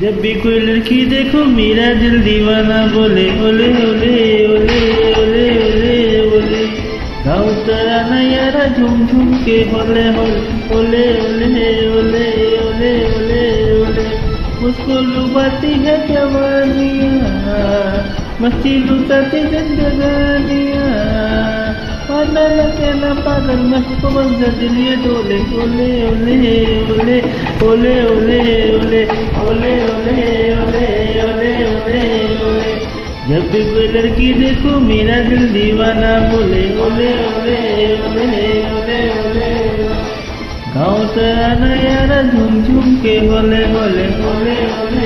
जब भी कोई लड़की देखो मेरा दिल दीवाना बोले ओले ओले ओले ओले ओले ओले। गाँव तराना यारा झूम झूम के होले होले ओले ओले ओले ओले ओले। मुझको लुभाती है जवानियाँ, मस्ती लुटाती जिंदगानियाँ। पाना लगे ना पागल मुझको बंद दिल ये डोले ओले ओले ओले ओले ओले ओले ओले ओले ओले ओले ओले ओले। जब भी कोई लड़की देखो मेरा दिल दीवाना बोले ओले ओले ओले ओले ओले। गाँव तराना यारा झूम झूम के बोले बोले ओले ओले।